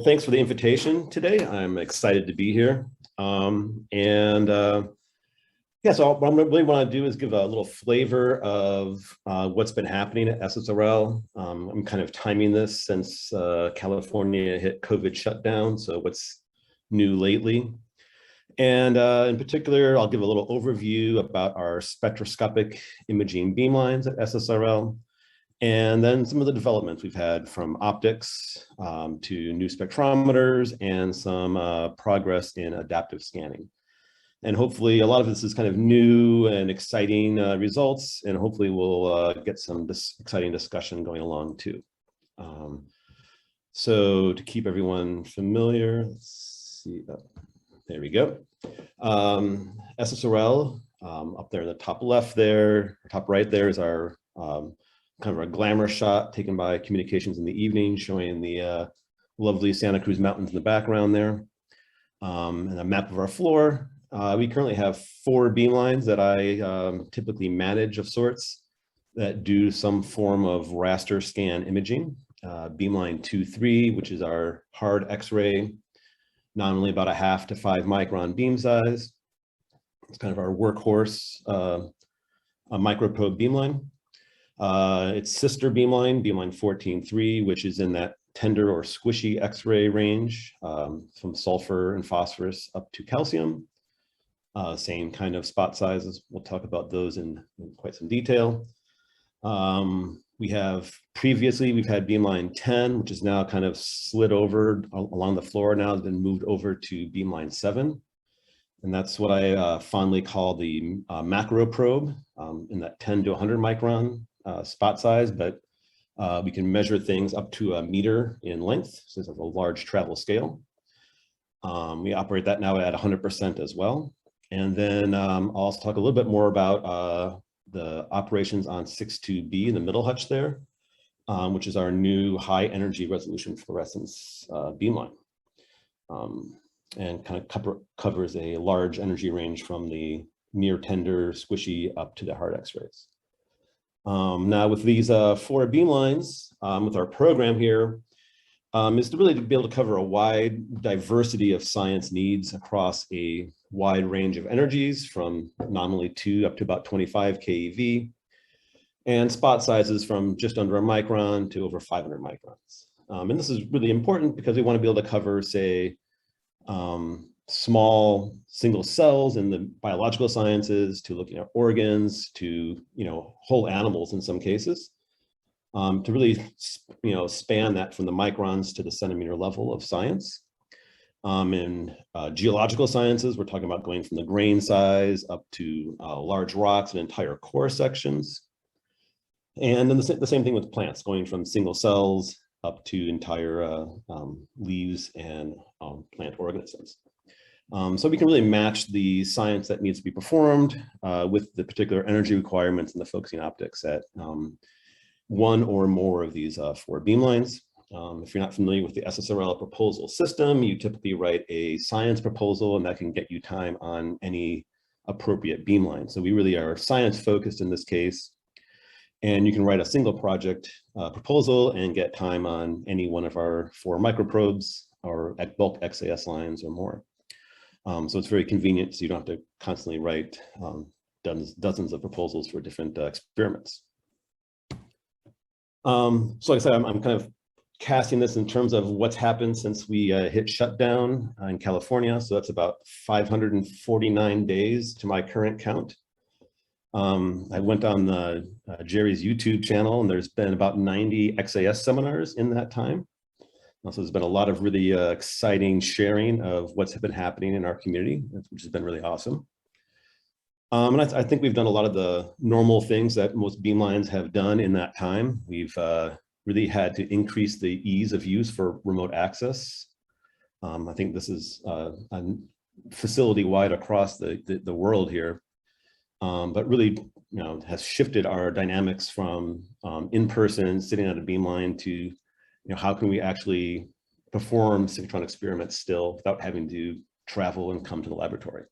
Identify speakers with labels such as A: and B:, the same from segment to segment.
A: Thanks for the invitation today. I'm excited to be here. Yeah, so what I really want to do is give a little flavor of what's been happening at SSRL. I'm kind of timing this since California hit COVID shutdown, so what's new lately. And in particular, I'll give a little overview about our spectroscopic imaging beamlines at SSRL. And then some of the developments we've had from optics to new spectrometers and some progress in adaptive scanning. And hopefully a lot of this is kind of new and exciting results, and hopefully we'll get some exciting discussion going along too. So to keep everyone familiar, let's see, there we go. SSRL, up there in the top left there, top right there is our kind of a glamour shot taken by communications in the evening, showing the lovely Santa Cruz Mountains in the background there. And a map of our floor. We currently have 4 beamlines that I typically manage of sorts that do some form of raster scan imaging. Beamline 2-3, which is our hard X-ray, nominally about a 0.5 to 5 micron beam size. It's kind of our workhorse a microprobe beamline. Its sister beamline, Beamline 14-3, which is in that tender or squishy X-ray range, from sulfur and phosphorus up to calcium. Same kind of spot sizes. We'll talk about those in quite some detail. We've had Beamline 10, which is now kind of slid over along the floor now, has been moved over to Beamline 7. And that's what I fondly call the macro probe in that 10 to 100 micron spot size, but we can measure things up to 1 meter in length, so it's a large travel scale. We operate that now at 100% as well. And then I'll also talk a little bit more about the operations on 6.2b in the middle hutch there, which is our new high energy resolution fluorescence beamline. And kind of covers a large energy range from the near tender, squishy up to the hard X-rays. Now with these 4 beamlines, with our program here, is to really be able to cover a wide diversity of science needs across a wide range of energies from nominally 2 up to about 25 keV, and spot sizes from just under a micron to over 500 microns. And this is really important because we want to be able to cover, say, small single cells in the biological sciences, to looking at organs, to whole animals in some cases, to really span that from the microns to the centimeter level of science. In geological sciences, we're talking about going from the grain size up to large rocks and entire core sections. And then the same thing with plants, going from single cells up to entire leaves and plant organisms. So we can really match the science that needs to be performed with the particular energy requirements and the focusing optics at 1 or more of these 4 beamlines. If you're not familiar with the SSRL proposal system, you typically write a science proposal, and that can get you time on any appropriate beamline. So we really are science focused in this case. And you can write a single project proposal and get time on any one of our 4 microprobes or bulk XAS lines or more. So it's very convenient, so you don't have to constantly write dozens of proposals for different experiments. So like I said, I'm kind of casting this in terms of what's happened since we hit shutdown in California. So that's about 549 days to my current count. I went on Jerry's YouTube channel, and there's been about 90 XAS seminars in that time. So there's been a lot of really exciting sharing of what's been happening in our community, which has been really awesome. And I think we've done a lot of the normal things that most beamlines have done in that time. We've really had to increase the ease of use for remote access. I think this is facility-wide across the world here. But really, has shifted our dynamics from in-person, sitting at a beamline, to, how can we actually perform synchrotron experiments still without having to travel and come to the laboratory.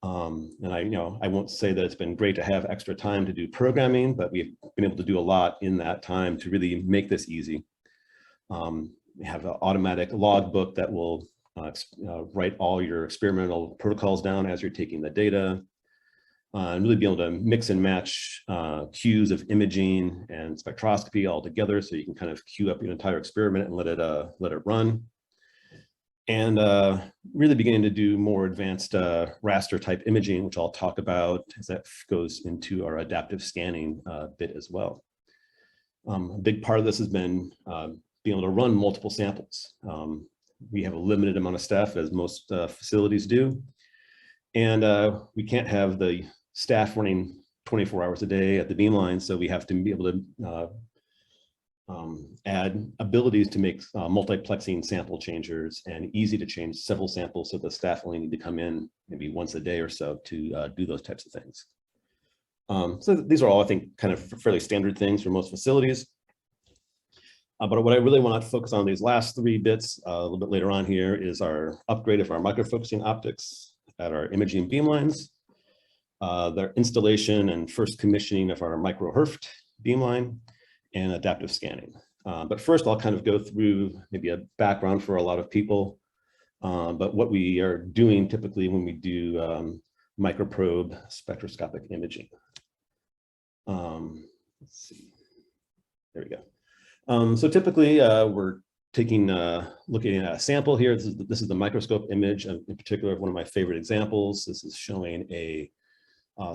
A: And I won't say that it's been great to have extra time to do programming, but we've been able to do a lot in that time to really make this easy. have an automatic log book that will write all your experimental protocols down as you're taking the data, and really be able to mix and match cues of imaging and spectroscopy all together, so you can kind of queue up your entire experiment and let it run. And really beginning to do more advanced raster type imaging, which I'll talk about as that goes into our adaptive scanning bit as well. A big part of this has been being able to run multiple samples. We have a limited amount of staff, as most facilities do. And we can't have the staff running 24 hours a day at the Beamline, so we have to be able to add abilities to make multiplexing sample changers and easy to change several samples, so the staff only need to come in maybe once a day or so to do those types of things. So these are all, I think, kind of fairly standard things for most facilities. But what I really want to focus on these last three bits a little bit later on here is our upgrade of our microfocusing optics at our imaging Beamlines, their installation and first commissioning of our micro-HRFT Beamline, and adaptive scanning. But first, I'll kind of go through maybe a background for a lot of people, but what we are doing typically when we do microprobe spectroscopic imaging. Let's see, there we go. So typically we're taking, looking at a sample here. This is the microscope image, in particular, one of my favorite examples. This is showing a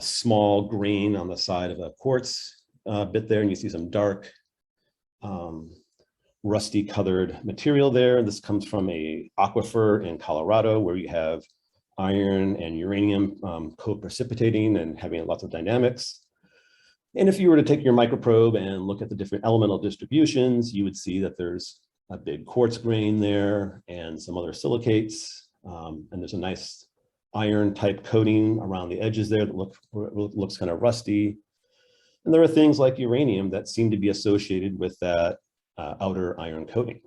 A: small grain on the side of a quartz bit there, and you see some dark, rusty colored material there. This comes from a aquifer in Colorado, where you have iron and uranium co-precipitating and having lots of dynamics. And if you were to take your microprobe and look at the different elemental distributions, you would see that there's a big quartz grain there and some other silicates, and there's a nice iron type coating around the edges there that looks kind of rusty. And there are things like uranium that seem to be associated with that outer iron coating.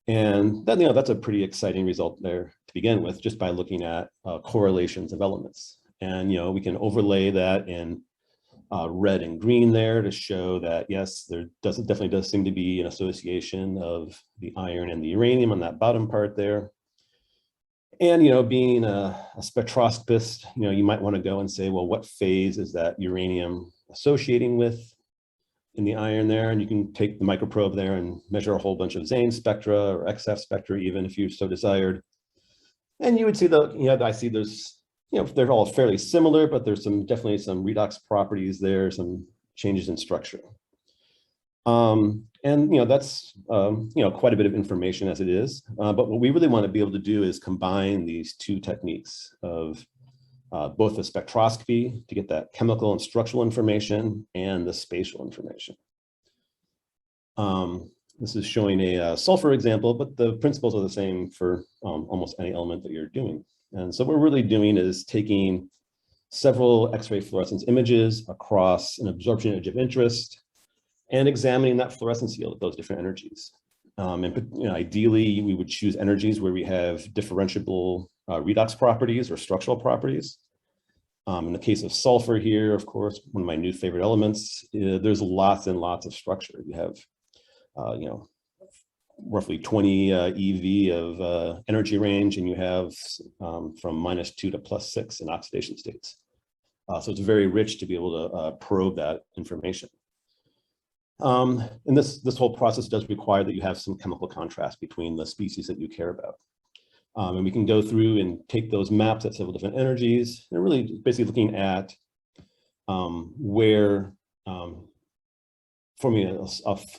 A: And that, that's a pretty exciting result there to begin with, just by looking at correlations of elements. And we can overlay that in red and green there to show that, yes, there definitely does seem to be an association of the iron and the uranium on that bottom part there. And, being a spectroscopist, you might want to go and say, well, what phase is that uranium associating with in the iron there? And you can take the microprobe there and measure a whole bunch of Zane spectra or XF spectra, even if you so desired. And you would see I see there's, they're all fairly similar, but there's definitely some redox properties there, some changes in structure. And that's quite a bit of information as it is. But what we really want to be able to do is combine these two techniques of both the spectroscopy to get that chemical and structural information and the spatial information. This is showing a sulfur example, but the principles are the same for almost any element that you're doing. And so what we're really doing is taking several X-ray fluorescence images across an absorption edge of interest and examining that fluorescence yield at those different energies. And ideally, we would choose energies where we have differentiable redox properties or structural properties. In the case of sulfur here, of course, one of my new favorite elements, there's lots and lots of structure. You have, roughly 20 EV of energy range, and you have from -2 to +6 in oxidation states. So it's very rich to be able to probe that information. And this whole process does require that you have some chemical contrast between the species that you care about. And we can go through and take those maps at several different energies, and really basically looking at where forming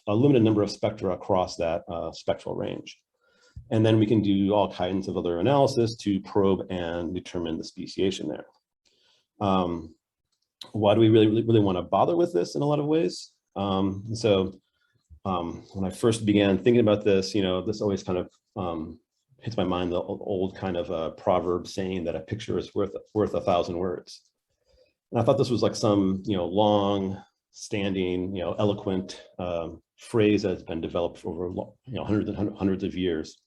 A: a limited number of spectra across that spectral range. And then we can do all kinds of other analysis to probe and determine the speciation there. Why do we really want to bother with this in a lot of ways? So when I first began thinking about this, this always kind of hits my mind, the old kind of proverb saying that a picture is worth 1,000 words. And I thought this was like some, long standing, eloquent phrase that's been developed over, hundreds and hundreds of years.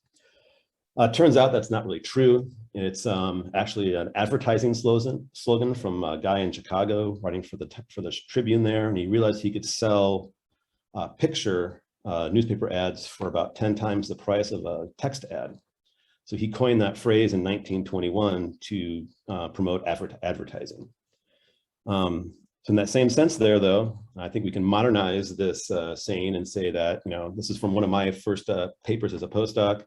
A: Turns out that's not really true. It's actually an advertising slogan from a guy in Chicago writing for the Tribune there, and he realized he could sell a picture newspaper ads for about 10 times the price of a text ad. So he coined that phrase in 1921 to promote advertising. So in that same sense there, though, I think we can modernize this saying and say that, this is from one of my first papers as a postdoc.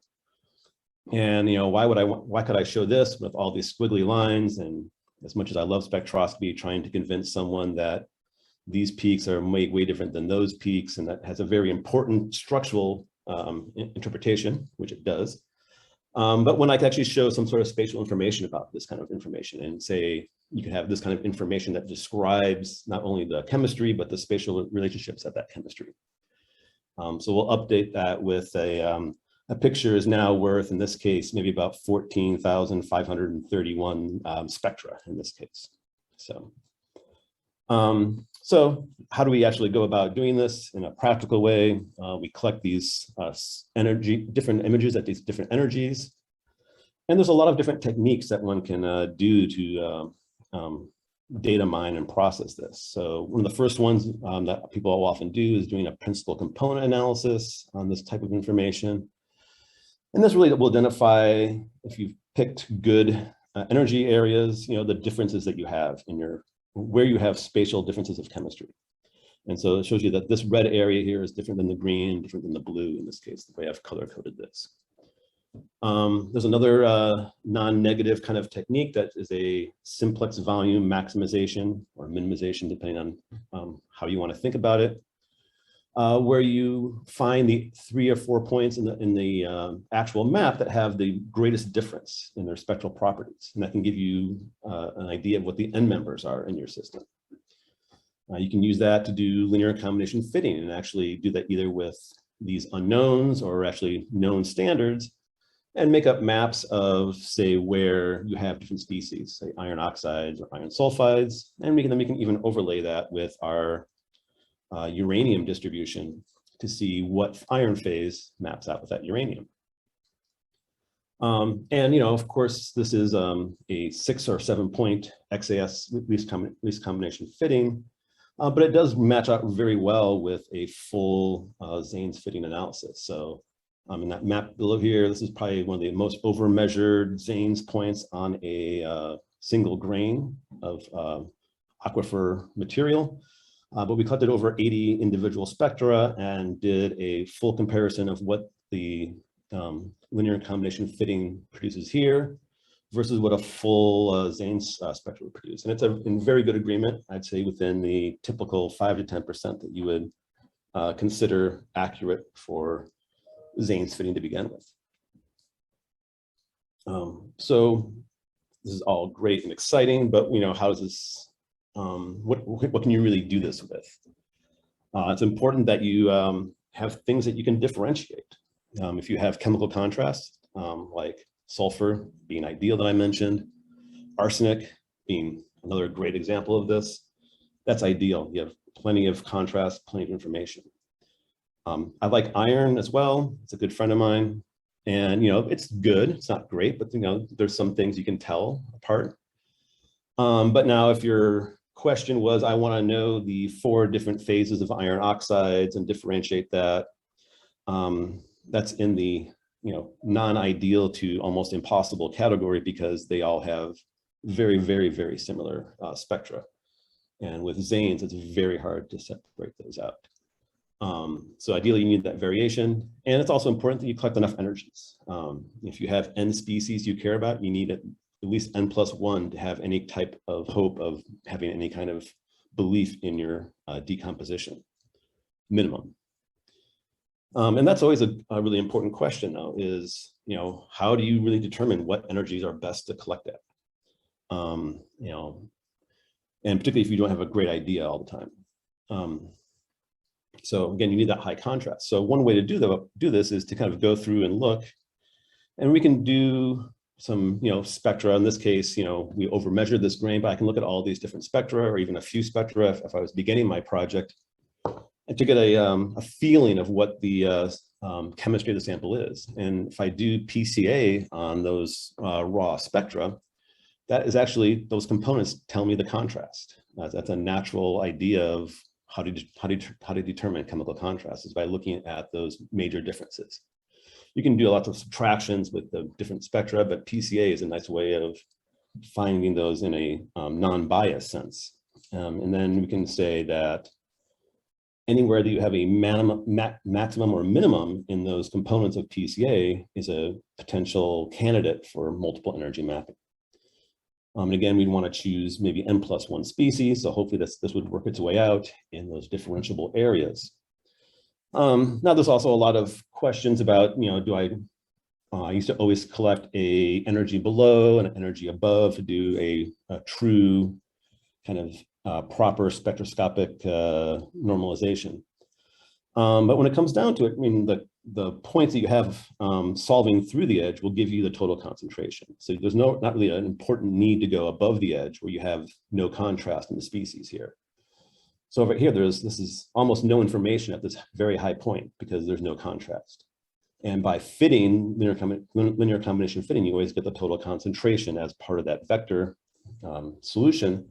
A: And, why could I show this with all these squiggly lines? And as much as I love spectroscopy, trying to convince someone that these peaks are way different than those peaks, and that has a very important structural interpretation, which it does. But when I can actually show some sort of spatial information about this kind of information and say, you can have this kind of information that describes not only the chemistry, but the spatial relationships of that chemistry. So we'll update that with a picture is now worth, in this case, maybe about 14,531 spectra in this case. So how do we actually go about doing this in a practical way? We collect these different images at these different energies. And there's a lot of different techniques that one can do to data mine and process this. So one of the first ones that people will often do is doing a principal component analysis on this type of information. And this really will identify, if you've picked good energy areas, the differences that you have in where you have spatial differences of chemistry. And so it shows you that this red area here is different than the green, different than the blue in this case, the way I've color coded this. There's another non-negative kind of technique that is a simplex volume maximization or minimization, depending on how you want to think about it, where you find the 3 or 4 points in the actual map that have the greatest difference in their spectral properties. And that can give you an idea of what the end members are in your system. You can use that to do linear combination fitting and actually do that either with these unknowns or actually known standards, and make up maps of, say, where you have different species, say iron oxides or iron sulfides. And then we can even overlay that with our uranium distribution to see what iron phase maps out with that uranium. And of course, this is a 6 or 7 point XAS least combination fitting, but it does match out very well with a full Zane's fitting analysis. So in that map below here, this is probably one of the most over-measured Zane's points on a single grain of aquifer material. But we collected over 80 individual spectra and did a full comparison of what the linear combination fitting produces here versus what a full Zane's spectra would produce. And it's in very good agreement, I'd say, within the typical 5 to 10% that you would consider accurate for Zane's fitting to begin with. So this is all great and exciting, but how does this, what can you really do this with? It's important that you have things that you can differentiate. If you have chemical contrast, like sulfur being ideal that I mentioned, arsenic being another great example of this, that's ideal. You have plenty of contrast, plenty of information. I like iron as well. It's a good friend of mine. And, it's good. It's not great, but, there's some things you can tell apart. But now if your question was, I want to know the 4 different phases of iron oxides and differentiate that, that's in the, non-ideal to almost impossible category, because they all have very, very, very similar spectra. And with Zane's, it's very hard to separate those out. So ideally, you need that variation. And it's also important that you collect enough energies. If you have N species you care about, you need at least N+1 to have any type of hope of having any kind of belief in your decomposition, minimum. And that's always a really important question, though, is, how do you really determine what energies are best to collect at? And particularly if you don't have a great idea all the time. So again, you need that high contrast. So one way to do this is to kind of go through and look, and we can do some, spectra. In this case, we over-measured this grain, but I can look at all these different spectra, or even a few spectra if I was beginning my project, and to get a feeling of what the chemistry of the sample is. And if I do PCA on those raw spectra, that is actually, those components tell me the contrast. That's a natural idea of how to determine chemical contrast is by looking at those major differences. You can do lots of subtractions with the different spectra, but PCA is a nice way of finding those in a non-biased sense. And then we can say that anywhere that you have a maximum or minimum in those components of PCA is a potential candidate for multiple energy mapping. And again, we'd want to choose maybe N+1 species. So hopefully this would work its way out in those differentiable areas. Now there's also a lot of questions about, do I used to always collect a energy below and an energy above to do a true kind of proper spectroscopic normalization. But when it comes down to it, I mean, the points that you have solving through the edge will give you the total concentration. So there's not really an important need to go above the edge where you have no contrast in the species here. So over here, this is almost no information at this very high point because there's no contrast. And by fitting linear combination fitting, you always get the total concentration as part of that vector solution.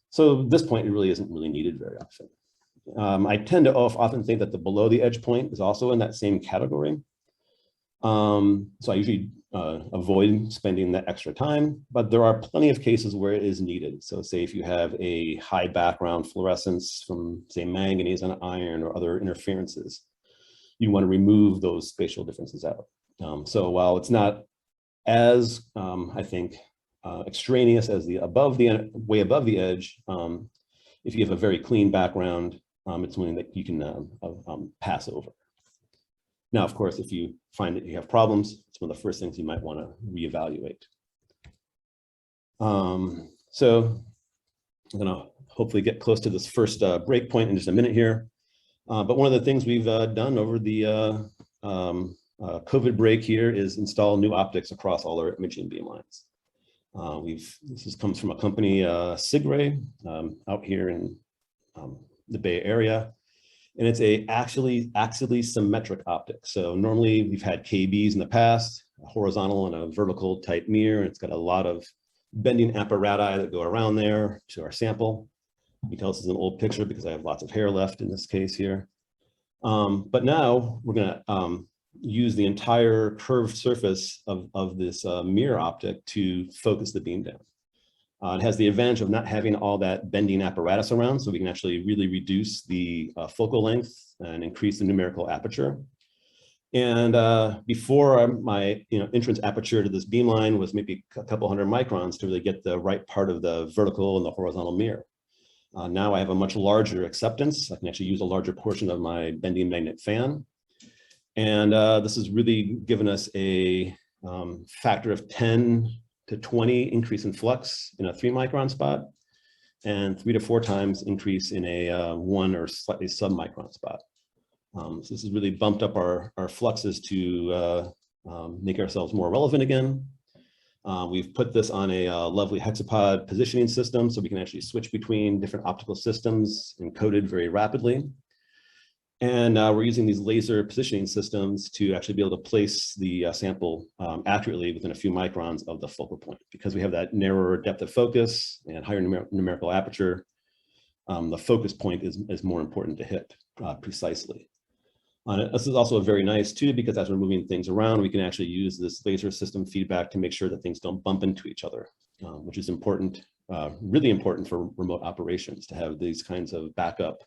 A: So this point, it really isn't really needed very often. I tend to often think that the below the edge point is also in that same category. So I usually avoid spending that extra time, but there are plenty of cases where it is needed. So say if you have a high background fluorescence from say manganese and iron or other interferences, you want to remove those spatial differences out. So while it's not as, I think, extraneous as the way above the edge, if you have a very clean background, it's something that you can pass over. Now, of course, if you find that you have problems, it's one of the first things you might want to reevaluate. So I'm going to hopefully get close to this first break point in just a minute here. But one of the things we've done over the COVID break here is install new optics across all our imaging beamlines. This comes from a company, Sigray, out here in the Bay Area. And it's a axially symmetric optic. So normally we've had KBs in the past, a horizontal and a vertical type mirror. And it's got a lot of bending apparatus that go around there to our sample. You can tell this is an old picture because I have lots of hair left in this case here. But now we're gonna use the entire curved surface of this mirror optic to focus the beam down. It has the advantage of not having all that bending apparatus around, so we can actually really reduce the focal length and increase the numerical aperture. And before my entrance aperture to this beamline was maybe a couple hundred microns to really get the right part of the vertical and the horizontal mirror. Now I have a much larger acceptance. I can actually use a larger portion of my bending magnet fan. And this has really given us a factor of 10 to 20 increase in flux in a 3 micron spot, and 3 to 4 times increase in a 1 or slightly sub-micron spot. So this has really bumped up our fluxes to make ourselves more relevant again. We've put this on a lovely hexapod positioning system, so we can actually switch between different optical systems encoded very rapidly. And we're using these laser positioning systems to actually be able to place the sample accurately within a few microns of the focal point. Because we have that narrower depth of focus and higher numerical aperture, the focus point is more important to hit precisely. This is also very nice too, because as we're moving things around, we can actually use this laser system feedback to make sure that things don't bump into each other, which is important, really important for remote operations, to have these kinds of backup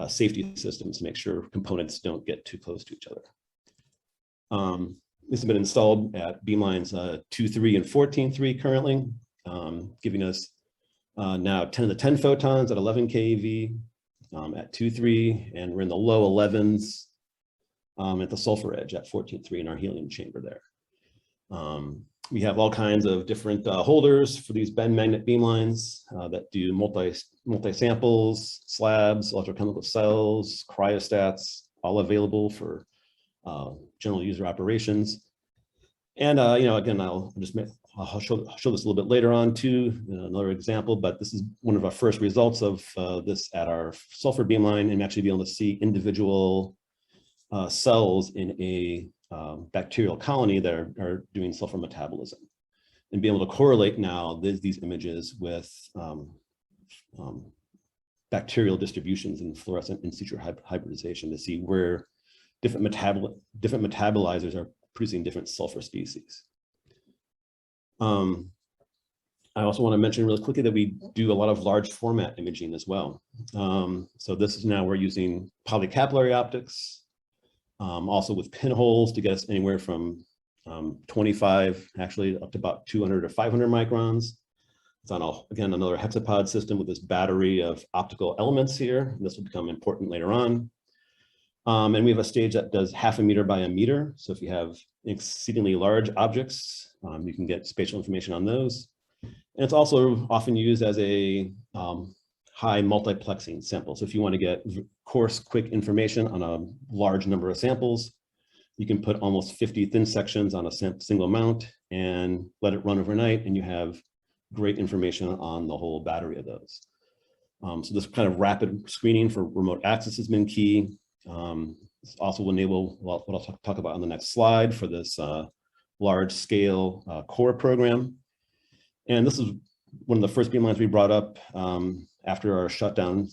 A: safety systems to make sure components don't get too close to each other. This has been installed at Beamlines 2.3 and 14.3 currently, giving us now 10 to the 10 photons at 11 keV at 2.3, and we're in the low 11s at the sulfur edge at 14.3 in our helium chamber there. We have all kinds of different holders for these bend magnet beamlines that do multi-samples, slabs, electrochemical cells, cryostats, all available for general user operations. And again, I'll show this a little bit later on too, another example, but this is one of our first results of this at our sulfur beamline, and actually be able to see individual cells in a bacterial colony that are doing sulfur metabolism, and be able to correlate now these images with bacterial distributions in fluorescent in situ hybridization to see where different metabolizers are producing different sulfur species. I also want to mention really quickly that we do a lot of large format imaging as well. So this is now we're using polycapillary optics, also with pinholes to get us anywhere from 25, actually up to about 200 or 500 microns. It's on, again, another hexapod system with this battery of optical elements here. This will become important later on. And we have a stage that does 0.5 meter by 1 meter. So if you have exceedingly large objects, you can get spatial information on those. And it's also often used as a high multiplexing sample. So if you want to get coarse, quick information on a large number of samples, you can put almost 50 thin sections on a single mount and let it run overnight, and you have great information on the whole battery of those. So this kind of rapid screening for remote access has been key. This also will enable what I'll talk about on the next slide for this large scale core program. And this is one of the first beamlines we brought up after our shutdown,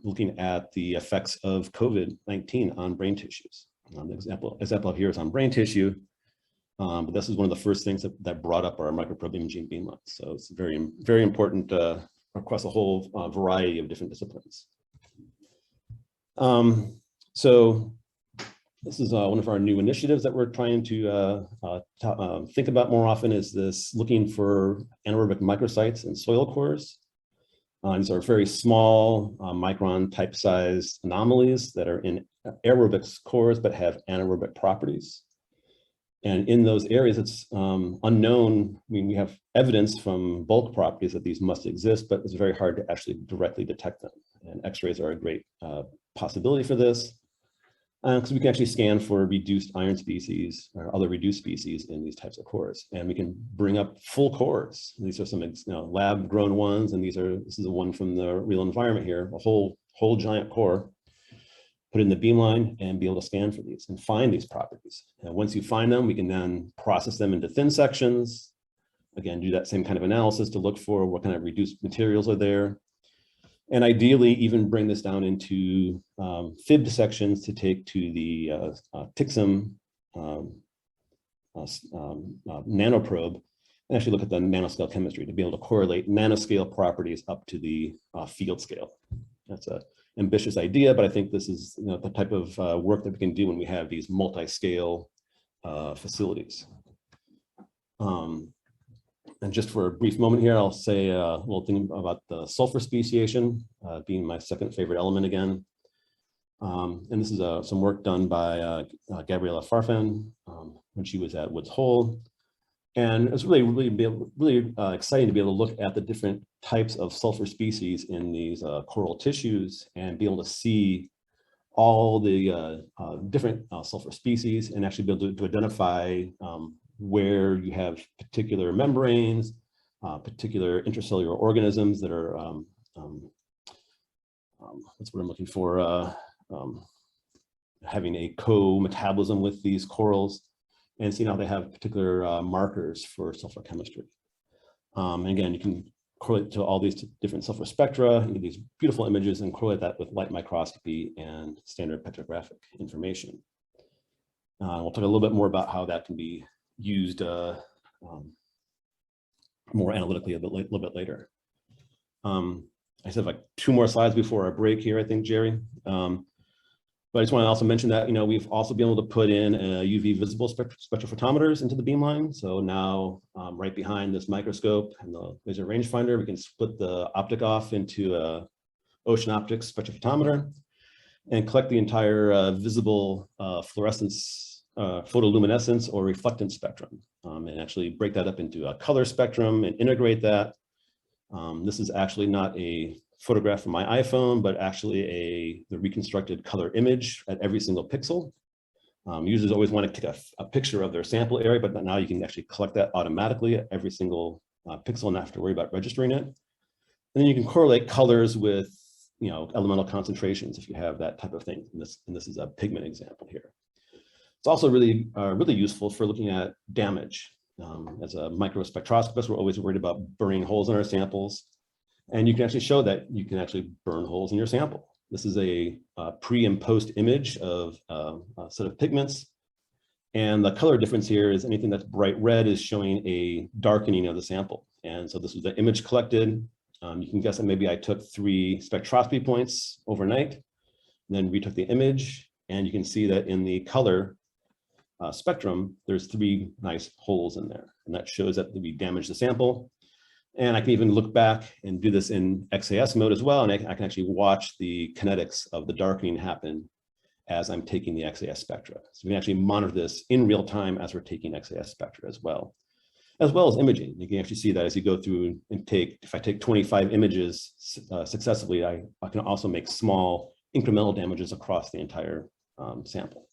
A: looking at the effects of COVID-19 on brain tissues. The example here is on brain tissue, but this is one of the first things that brought up our microprobe imaging beamlines. So it's very, very important across a whole variety of different disciplines. So this is one of our new initiatives that we're trying to think about more often, is this looking for anaerobic microsites in soil cores. These are very small micron type size anomalies that are in aerobic cores but have anaerobic properties. And in those areas, it's unknown. I mean, we have evidence from bulk properties that these must exist, but it's very hard to actually directly detect them. And X-rays are a great possibility for this, because we can actually scan for reduced iron species or other reduced species in these types of cores. And we can bring up full cores. These are some lab grown ones, and this is a one from the real environment here, a whole giant core. Put in the beamline and be able to scan for these and find these properties. And once you find them, we can then process them into thin sections. Again, do that same kind of analysis to look for what kind of reduced materials are there. And ideally, even bring this down into fibbed sections to take to the TIXM nanoprobe and actually look at the nanoscale chemistry to be able to correlate nanoscale properties up to the field scale. That's an ambitious idea, but I think this is the type of work that we can do when we have these multi-scale facilities. And just for a brief moment here, I'll say a little thing about the sulfur speciation being my second favorite element again. And this is some work done by Gabriela Farfan when she was at Woods Hole. And it's really exciting to be able to look at the different types of sulfur species in these coral tissues and be able to see all the different sulfur species and actually be able to identify where you have particular membranes, particular intracellular organisms that are, that's what I'm looking for, having a co-metabolism with these corals, and seeing how they have particular markers for sulfur chemistry. And again, you can correlate to all these different sulfur spectra and get these beautiful images and correlate that with light microscopy and standard petrographic information. We'll talk a little bit more about how that can be used more analytically a little bit later. I just have like 2 more slides before our break here, I think, Jerry. But I just want to also mention that we've also been able to put in UV visible spectrophotometers into the beamline. So now right behind this microscope and the laser rangefinder, we can split the optic off into a ocean optics spectrophotometer and collect the entire visible fluorescence, photoluminescence or reflectance spectrum, and actually break that up into a color spectrum and integrate that. This is actually not a photograph from my iPhone, but actually the reconstructed color image at every single pixel. Users always want to take a picture of their sample area, but now you can actually collect that automatically at every single pixel and not have to worry about registering it. And then you can correlate colors with elemental concentrations if you have that type of thing. And this is a pigment example here. It's also really useful for looking at damage. As a microspectroscopist, we're always worried about burning holes in our samples. And you can actually show that you can actually burn holes in your sample. This is a pre and post image of a set of pigments. And the color difference here is anything that's bright red is showing a darkening of the sample. And so this was the image collected. You can guess that maybe I took 3 spectroscopy points overnight, then retook the image, and you can see that in the color spectrum, there's 3 nice holes in there. And that shows that we damaged the sample. And I can even look back and do this in XAS mode as well. And I can actually watch the kinetics of the darkening happen as I'm taking the XAS spectra. So we can actually monitor this in real time as we're taking XAS spectra as well as imaging. You can actually see that as you go through and if I take 25 images successively, I can also make small incremental damages across the entire sample.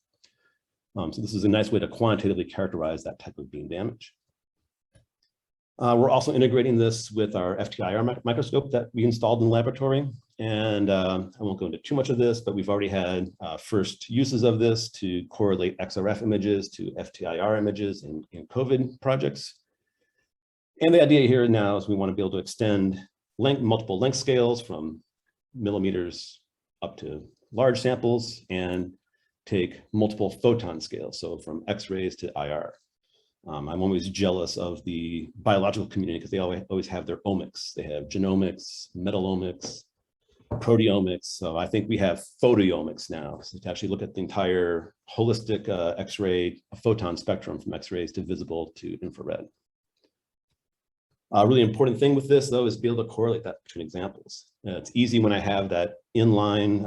A: So this is a nice way to quantitatively characterize that type of beam damage. We're also integrating this with our FTIR microscope that we installed in the laboratory. And I won't go into too much of this, but we've already had first uses of this to correlate XRF images to FTIR images in COVID projects. And the idea here now is we want to be able to extend multiple length scales from millimeters up to large samples and take multiple photon scales, so from X-rays to IR. I'm always jealous of the biological community because they always have their omics. They have genomics, metalomics, proteomics. So I think we have photomics now, so to actually look at the entire holistic X-ray photon spectrum from X-rays to visible to infrared. A really important thing with this, though, is to be able to correlate that between examples. It's easy when I have that inline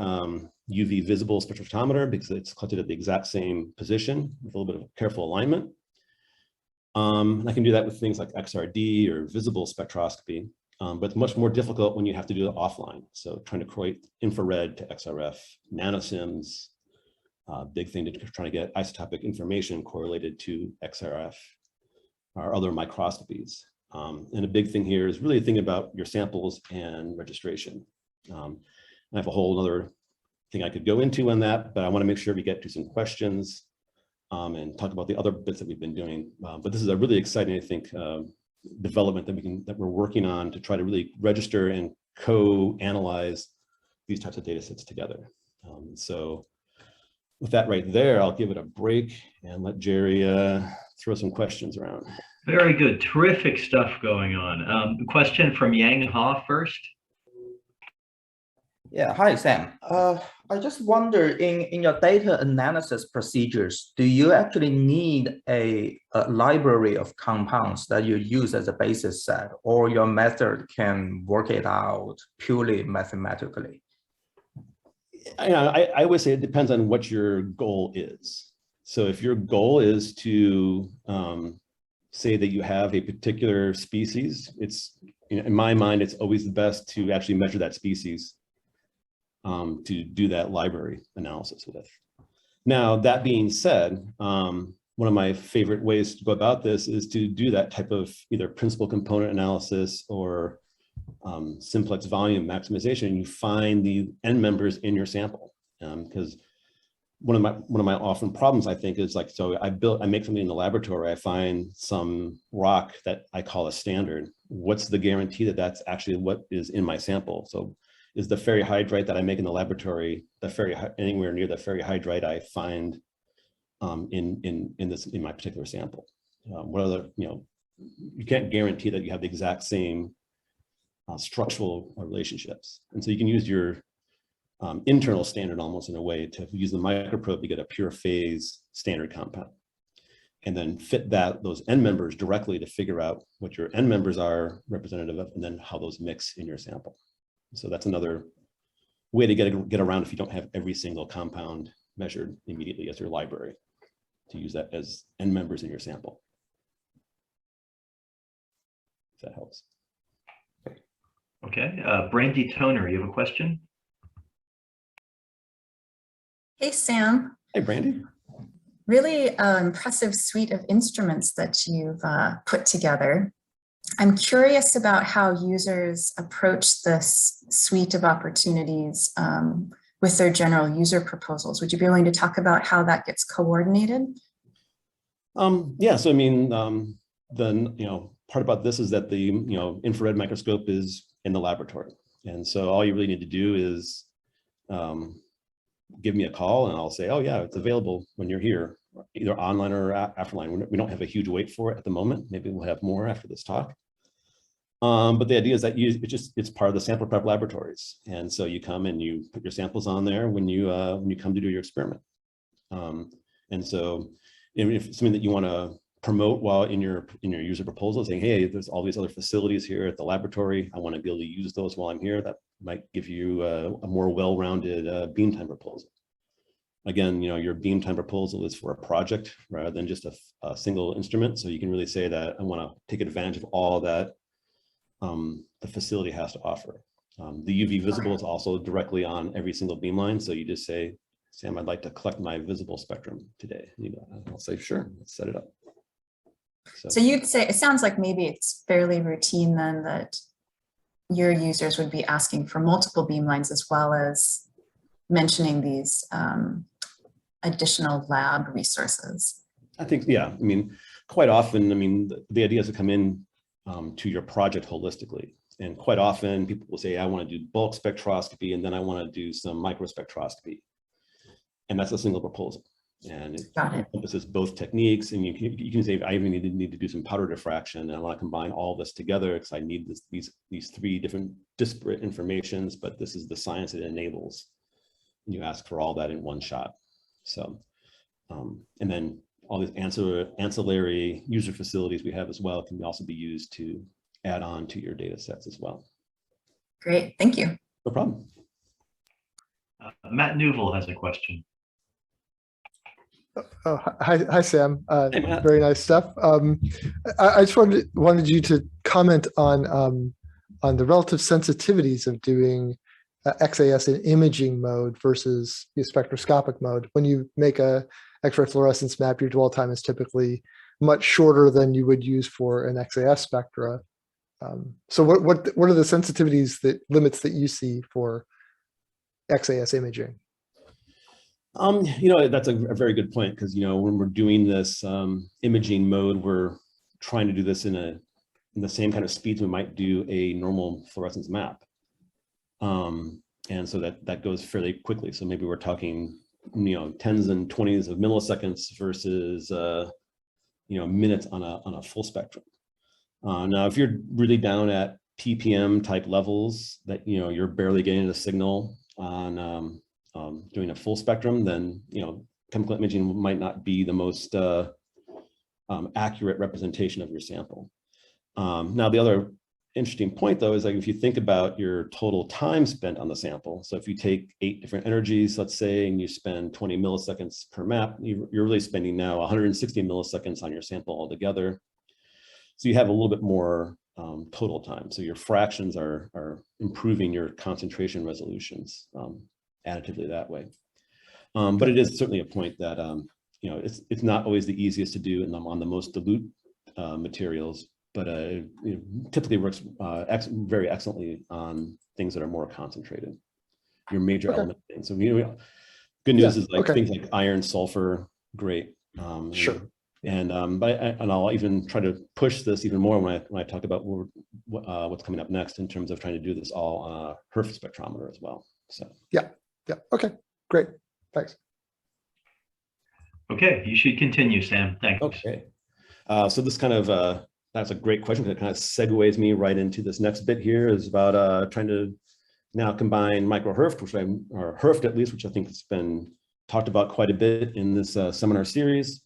A: UV visible spectrophotometer because it's collected at the exact same position with a little bit of careful alignment. I can do that with things like XRD or visible spectroscopy, but it's much more difficult when you have to do it offline. So trying to correlate infrared to XRF, nanosims, big thing to try to get isotopic information correlated to XRF or other microscopies. And a big thing here is really thinking about your samples and registration. I have a whole other thing I could go into on that, but I want to make sure we get to some questions and talk about the other bits that we've been doing. But this is a really exciting, I think, development that we're working on to try to really register and co-analyze these types of data sets together. So with that right there, I'll give it a break and let Jerry throw some questions around.
B: Very good. Terrific stuff going on. Question from Yang Ha first.
C: Yeah, hi, Sam. I just wonder, in your data analysis procedures, do you actually need a library of compounds that you use as a basis set, or your method can work it out purely mathematically?
A: I would say it depends on what your goal is. So if your goal is to say that you have a particular species, in my mind, it's always the best to actually measure that species to do that library analysis with. Now, that being said, one of my favorite ways to go about this is to do that type of either principal component analysis or simplex volume maximization. You find the end members in your sample, because one of my often problems, I think, is like, so I make something in the laboratory, I find some rock that I call a standard. What's the guarantee that that's actually what is in my sample? So is the ferrihydrite that I make in the laboratory anywhere near the ferrihydrite I find in my particular sample? What other, you can't guarantee that you have the exact same structural relationships, and so you can use your internal standard almost in a way to use the microprobe to get a pure phase standard compound, and then fit those end members directly to figure out what your end members are representative of, and then how those mix in your sample. So that's another way to get around if you don't have every single compound measured immediately as your library, to use that as end members in your sample. If that helps.
B: Okay, Brandy Toner, you have a question?
D: Hey, Sam.
A: Hey, Brandy.
D: Really impressive suite of instruments that you've put together. I'm curious about how users approach this suite of opportunities with their general user proposals. Would you be willing to talk about how that gets coordinated?
A: Yeah, so I mean, part about this is that the infrared microscope is in the laboratory. And so all you really need to do is give me a call and I'll say, oh yeah, it's available when you're here, either online or offline. We don't have a huge wait for it at the moment. Maybe we'll have more after this talk. But the idea is that it's part of the sample prep laboratories. And so you come and you put your samples on there when you come to do your experiment. And so if it's something that you want to promote while in your user proposal, saying, hey, there's all these other facilities here at the laboratory, I want to be able to use those while I'm here, that might give you a more well-rounded beam time proposal. Again, your beam time proposal is for a project rather than just a single instrument. So you can really say that I want to take advantage of all that the facility has to offer. The UV visible is also directly on every single beamline. So you just say, Sam, I'd like to collect my visible spectrum today. I'll say, sure, let's set it up.
D: So you'd say, it sounds like maybe it's fairly routine then that your users would be asking for multiple beamlines as well as mentioning these additional lab resources. I
A: think, yeah, I mean, quite often, I mean, the idea is to come in to your project holistically. And quite often people will say, I want to do bulk spectroscopy, and then I want to do some microspectroscopy. And that's a single proposal. And it encompasses both techniques. And you can say, I even need to do some powder diffraction, and I want to combine all this together because I need these three different disparate informations, but this is the science it enables. And you ask for all that in one shot. So, and then all these ancillary user facilities we have as well can also be used to add on to your data sets as well.
D: Great, thank you.
A: No problem.
B: Matt Newell has a question.
E: Oh, hi, Sam.
A: Hey, Matt.
E: Very nice stuff. I just wanted you to comment on the relative sensitivities of doing XAS in imaging mode versus the spectroscopic mode. When you make a X-ray fluorescence map, your dwell time is typically much shorter than you would use for an XAS spectra. So what are the sensitivities, limits that you see for XAS imaging?
A: That's a very good point, because when we're doing this imaging mode, we're trying to do this in the same kind of speeds we might do a normal fluorescence map. And so that goes fairly quickly. So maybe we're talking tens and 20s of milliseconds versus minutes on a full spectrum. Now, if you're really down at ppm type levels that you're barely getting a signal on doing a full spectrum, then chemical imaging might not be the most accurate representation of your sample. Now, the other interesting point, though, is like if you think about your total time spent on the sample. So if you take 8 different energies, let's say, and you spend 20 milliseconds per map, you're really spending now 160 milliseconds on your sample altogether. So you have a little bit more total time. So your fractions are improving your concentration resolutions additively that way. But it is certainly a point that it's not always the easiest to do on the most dilute materials, but it typically works very excellently on things that are more concentrated. Your major element things. So good news is like things like iron, sulfur, great.
E: Sure.
A: And I'll even try to push this even more when I talk about what's coming up next in terms of trying to do this all on a HRF spectrometer as well. So
E: yeah, okay, great, thanks.
B: Okay, you should continue, Sam. Thanks.
A: Okay, so this kind of that's a great question, because it kind of segues me right into this next bit here, is about trying to now combine micro-HRF, or HRF at least, which I think has been talked about quite a bit in this seminar series,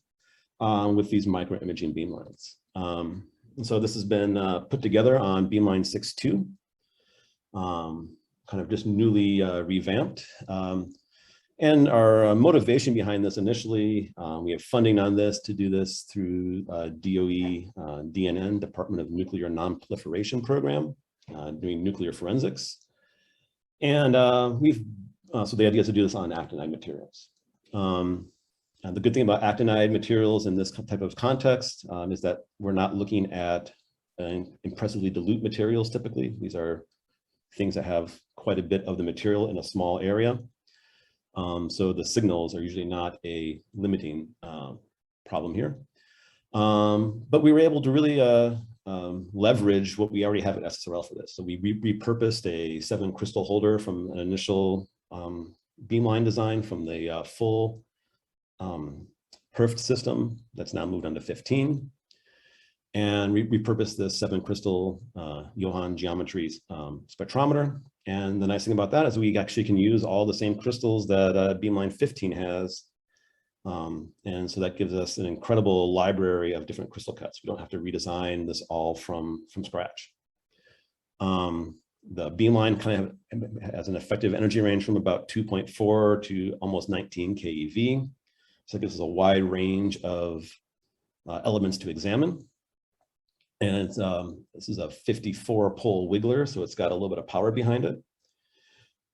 A: with these micro-imaging beamlines. And so this has been put together on Beamline 6.2, kind of just newly revamped. And our motivation behind this initially, we have funding on this to do this through DOE DNN, Department of Nuclear Non-Proliferation Program, doing nuclear forensics. And so the idea is to do this on actinide materials. The good thing about actinide materials in this type of context is that we're not looking at impressively dilute materials typically. These are things that have quite a bit of the material in a small area. So the signals are usually not a limiting problem here. But we were able to really leverage what we already have at SSRL for this. So we repurposed a 7 crystal holder from an initial Beamline design from the full HRFT system that's now moved on to 15. And we repurposed this 7 crystal Johann geometry spectrometer. And the nice thing about that is we actually can use all the same crystals that Beamline 15 has. And so that gives us an incredible library of different crystal cuts. We don't have to redesign this all from scratch. The Beamline kind of has an effective energy range from about 2.4 to almost 19 keV. So it gives us a wide range of elements to examine. And this is a 54 pole wiggler, so it's got a little bit of power behind it.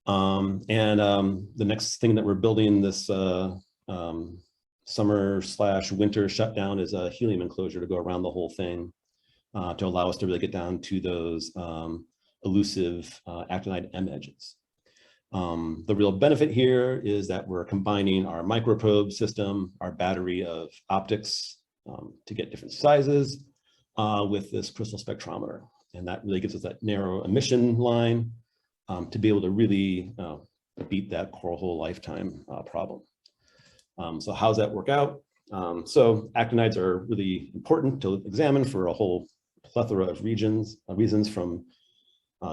A: The next thing that we're building this summer/winter shutdown is a helium enclosure to go around the whole thing to allow us to really get down to those elusive actinide M edges. The real benefit here is that we're combining our microprobe system, our battery of optics to get different sizes with this crystal spectrometer. And that really gives us that narrow emission line to be able to really beat that coral hole lifetime problem. So how does that work out? So actinides are really important to examine for a whole plethora of reasons from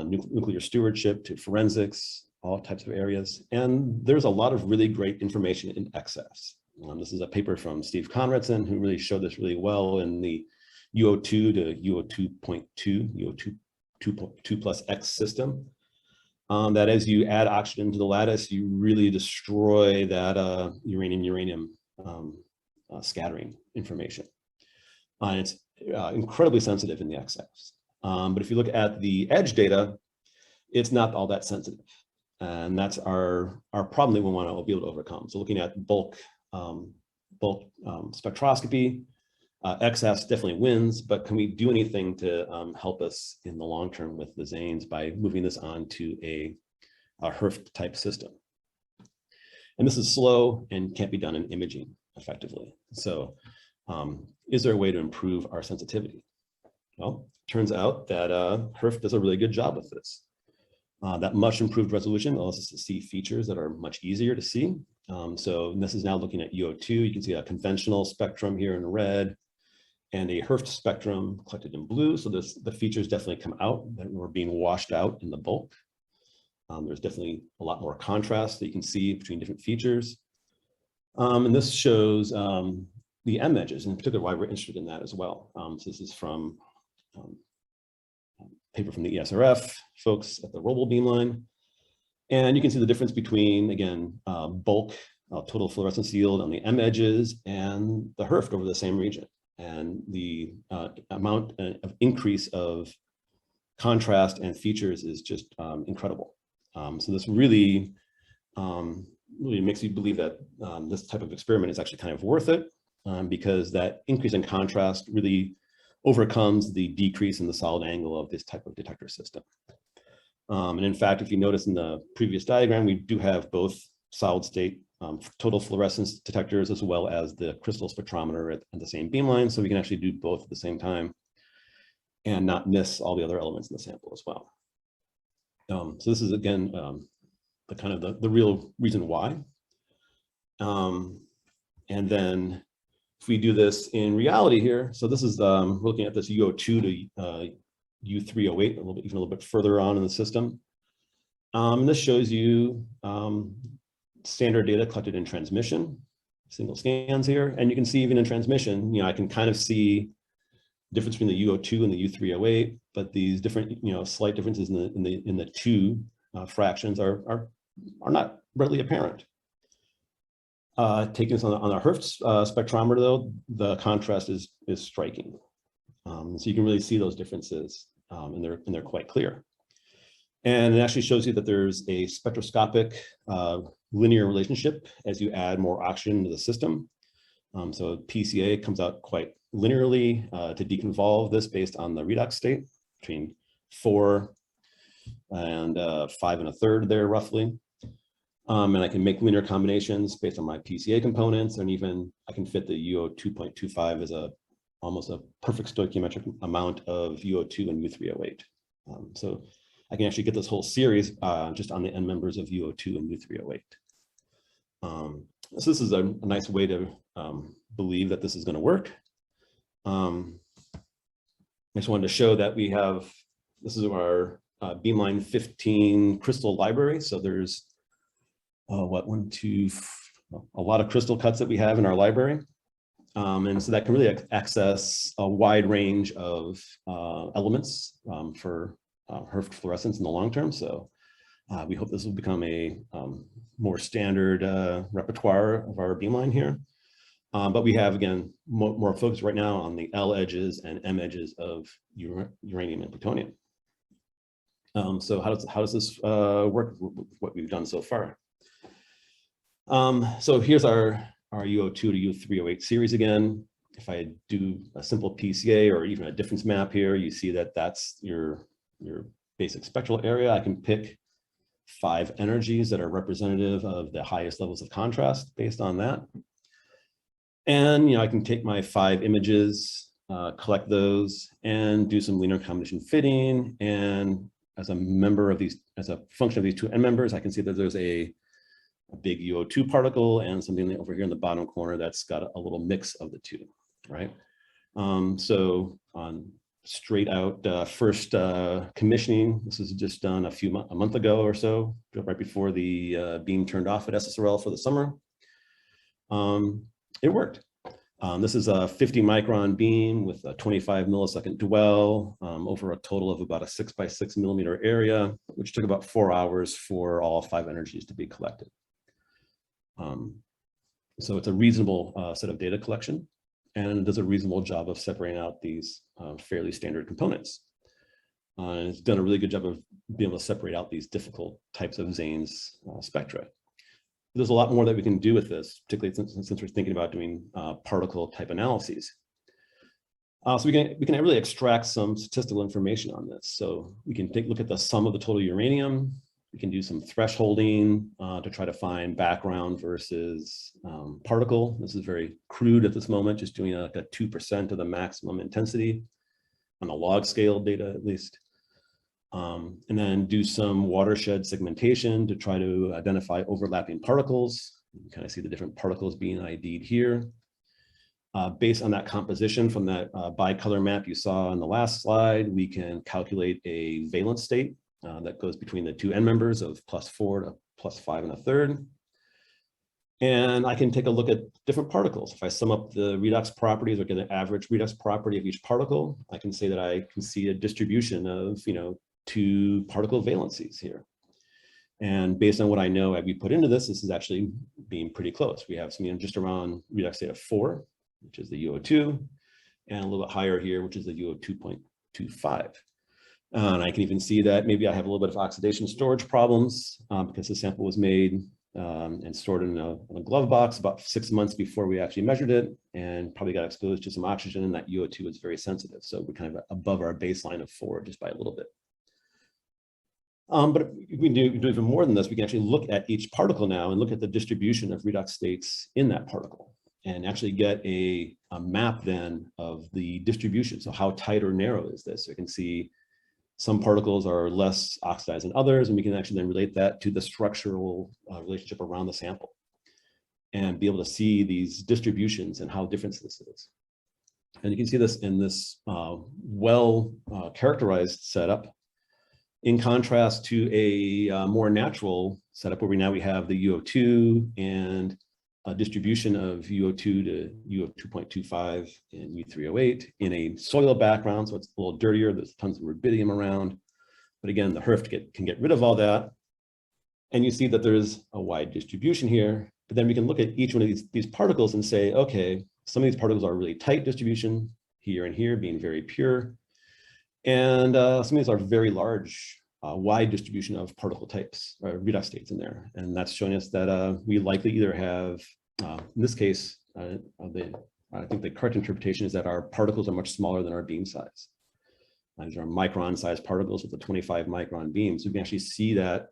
A: nuclear stewardship to forensics, all types of areas. And there's a lot of really great information in excess. This is a paper from Steve Conradson who really showed this really well in the UO2 to UO2.2, UO2 2 plus X system. That as you add oxygen to the lattice, you really destroy that uranium scattering information. And it's incredibly sensitive in the excess. But if you look at the edge data, it's not all that sensitive. And that's our problem that we want to be able to overcome. So looking at bulk spectroscopy, XS definitely wins, but can we do anything to help us in the long term with the Zanes by moving this on to a HRFT type system? And this is slow and can't be done in imaging effectively. So is there a way to improve our sensitivity? Well, it turns out that HRFT does a really good job with this. That much improved resolution allows us to see features that are much easier to see. So this is now looking at UO2. You can see a conventional spectrum here in red and a HRFT spectrum collected in blue. So the features definitely come out that were being washed out in the bulk. There's definitely a lot more contrast that you can see between different features. And this shows the M edges, in particular why we're interested in that as well. So this is from paper from the ESRF folks at the Roble Beamline. And you can see the difference between, again, bulk, total fluorescence yield on the M edges and the HRFT over the same region. And the amount of increase of contrast and features is just incredible. So this really makes you believe that this type of experiment is actually kind of worth it because that increase in contrast really overcomes the decrease in the solid angle of this type of detector system. And in fact, if you notice in the previous diagram, we do have both solid state total fluorescence detectors as well as the crystal spectrometer at the same beamline. So we can actually do both at the same time and not miss all the other elements in the sample as well. So this is, again, the kind of the real reason why. And then if we do this in reality here, so this is looking at this UO2 to U308, even a little bit further on in the system. And this shows you standard data collected in transmission, single scans here. And you can see even in transmission, I can kind of see difference between the UO2 and the U308, but these different, slight differences in the two fractions are not readily apparent. Taking this on the HRFT spectrometer, though, the contrast is striking. So you can really see those differences, and they're quite clear. And it actually shows you that there's a spectroscopic linear relationship as you add more oxygen to the system. So PCA comes out quite linearly to deconvolve this based on the redox state between 4 and 5 1/3 there roughly. And I can make linear combinations based on my PCA components, and even I can fit the UO 2.25 as a almost a perfect stoichiometric amount of UO2 and U3O8. So I can actually get this whole series just on the end members of UO2 and U3O8. So this is a nice way to believe that this is going to work. I just wanted to show that we have, this is our Beamline 15 crystal library. So there's a lot of crystal cuts that we have in our library. And so that can really access a wide range of elements for HRF fluorescence in the long term. So we hope this will become a more standard repertoire of our Beamline here. But we have, again, more focus right now on the L edges and M edges of uranium and plutonium. So how does this work with what we've done so far? So here's our UO2 to U3O8 series again. If I do a simple PCA or even a difference map here, you see that that's your basic spectral area. I can pick 5 energies that are representative of the highest levels of contrast based on that. And I can take my 5 images, collect those, and do some linear combination fitting. And as a member of these, as a function of these 2 end members, I can see that there's a big UO2 particle and something over here in the bottom corner that's got a little mix of the 2, right? So on straight out first commissioning, this was just done a month ago or so, right before the beam turned off at SSRL for the summer. It worked. This is a 50 micron beam with a 25 millisecond dwell over a total of about a 6 by 6 millimeter area, which took about 4 hours for all 5 energies to be collected. So it's a reasonable set of data collection, and it does a reasonable job of separating out these fairly standard components. It's done a really good job of being able to separate out these difficult types of Zane's spectra. There's a lot more that we can do with this, particularly since we're thinking about doing particle type analyses. So we can really extract some statistical information on this. So we can look at the sum of the total uranium. We can do some thresholding to try to find background versus particle. This is very crude at this moment, just doing like a 2% of the maximum intensity on the log scale data at least. And then do some watershed segmentation to try to identify overlapping particles. You can kind of see the different particles being ID'd here. Based on that composition from that bicolor map you saw on the last slide, we can calculate a valence state that goes between the 2 end members of +4 to +5 1/3. And I can take a look at different particles. If I sum up the redox properties or get an average redox property of each particle, I can say that I can see a distribution of 2 particle valencies here. And based on what I know we put into this, this is actually being pretty close. We have something just around redox state of 4, which is the UO2, and a little bit higher here, which is the UO2.25. And I can even see that maybe I have a little bit of oxidation storage problems because the sample was made and stored in a glove box about 6 months before we actually measured it, and probably got exposed to some oxygen, and that UO2 is very sensitive. So we're kind of above our baseline of 4 just by a little bit. But we can do even more than this. We can actually look at each particle now and look at the distribution of redox states in that particle and actually get a map then of the distribution. So how tight or narrow is this? So you can see some particles are less oxidized than others, and we can actually then relate that to the structural relationship around the sample and be able to see these distributions and how different this is. And you can see this in this characterized setup, in contrast to a more natural setup where we have the UO2 and a distribution of UO2 to UO2.25 and U3O8 in a soil background, so it's a little dirtier. There's tons of rubidium around, but again, the HRF can get rid of all that, and you see that there's a wide distribution here. But then we can look at each one of these particles and say, okay, some of these particles are really tight distribution here and here, being very pure, and some of these are very large. Wide distribution of particle types or redox states in there. And that's showing us that we likely either have, in this case, I think the correct interpretation is that our particles are much smaller than our beam size. These are micron sized particles with a 25 micron beam. So we can actually see that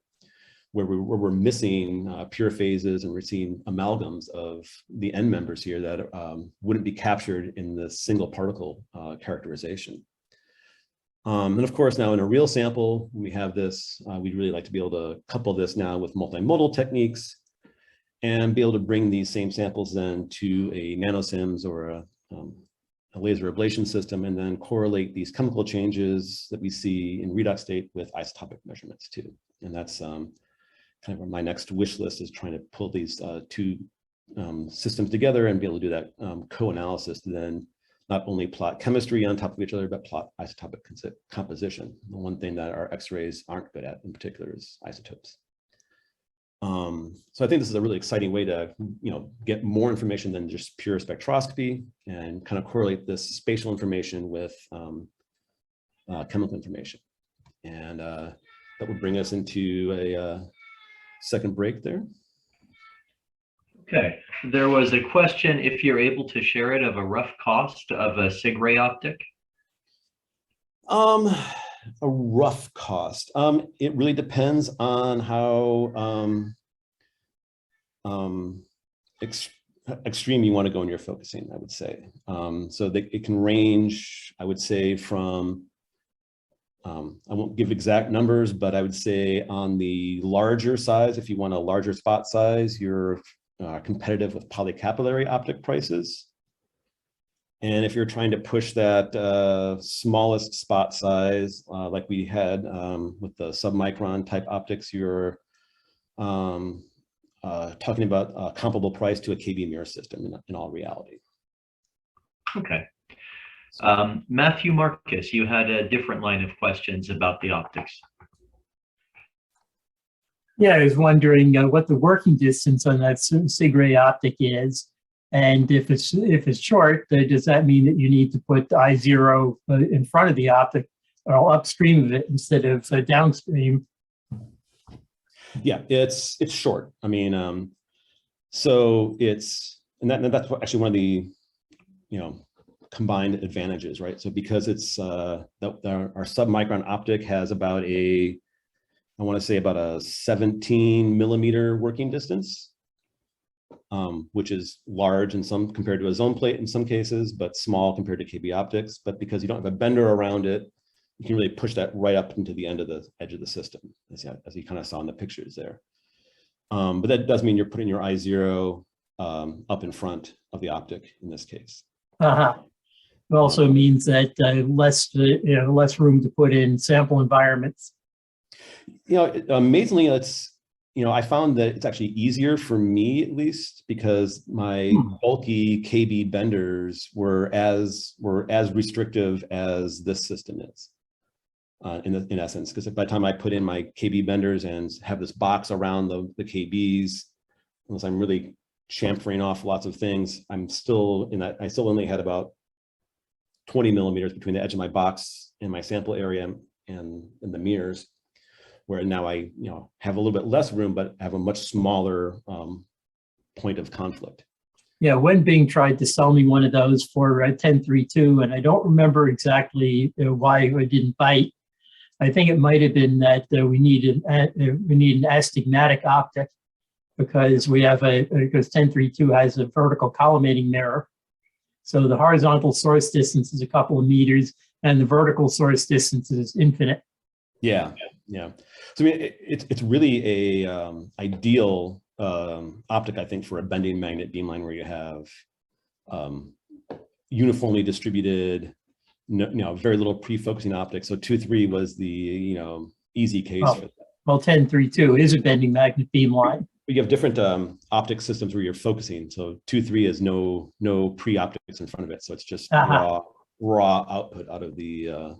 A: where we're missing pure phases, and we're seeing amalgams of the end members here that wouldn't be captured in the single particle characterization. And of course, now in a real sample, when we have this, we'd really like to be able to couple this now with multimodal techniques and be able to bring these same samples then to a nanosims or a laser ablation system, and then correlate these chemical changes that we see in redox state with isotopic measurements too. And that's kind of my next wish list, is trying to pull these two systems together and be able to do that co-analysis to then not only plot chemistry on top of each other, but plot isotopic composition. The one thing that our X-rays aren't good at in particular is isotopes. So I think this is a really exciting way to, get more information than just pure spectroscopy, and kind of correlate this spatial information with chemical information. And that would bring us into a second break there.
B: Okay, there was a question, if you're able to share it, of a rough cost of a SIG ray optic.
A: A rough cost. It really depends on how extreme you want to go in your focusing, I would say. So it can range, I would say, from, I won't give exact numbers, but I would say on the larger size, if you want a larger spot size, you're competitive with polycapillary optic prices. And if you're trying to push that smallest spot size, like we had with the submicron type optics, you're talking about a comparable price to a KB mirror system in all reality.
B: Okay. Matthew Marcus, you had a different line of questions about the optics.
F: Yeah, I was wondering what the working distance on that SIG ray optic is, and if it's short, does that mean that you need to put I0 in front of the optic or upstream of it instead of downstream?
A: Yeah, it's short. I mean, so that's actually one of the combined advantages, right? So because it's our submicron optic has about I want to say about a 17 millimeter working distance, which is large in some compared to a zone plate in some cases, but small compared to KB optics. But because you don't have a bender around it, you can really push that right up into the end of the edge of the system, as you kind of saw in the pictures there. But that does mean you're putting your I0 up in front of the optic in this case.
F: It also means that less room to put in sample environments.
A: Amazingly, I found that it's actually easier for me, at least, because my bulky KB benders were as restrictive as this system is, in essence. Because by the time I put in my KB benders and have this box around the KBs, unless I'm really chamfering off lots of things, I'm still in that. I still only had about 20 millimeters between the edge of my box and my sample area and the mirrors. Where now I have a little bit less room, but have a much smaller point of conflict.
F: Yeah, Wenbing tried to sell me one of those for 1032, and I don't remember exactly why it didn't bite. I think it might have been that we need an astigmatic optic, because because 1032 has a vertical collimating mirror. So the horizontal source distance is a couple of meters, and the vertical source distance is infinite.
A: Yeah. So I mean, it's really a ideal optic, I think, for a bending magnet beamline where you have uniformly distributed, very little pre-focusing optics. So 2.3 was the easy case for that.
F: Well, 1032 is a bending magnet beamline.
A: But you have different optic systems where you're focusing. So 2.3 is no pre-optics in front of it, so it's just raw output out of the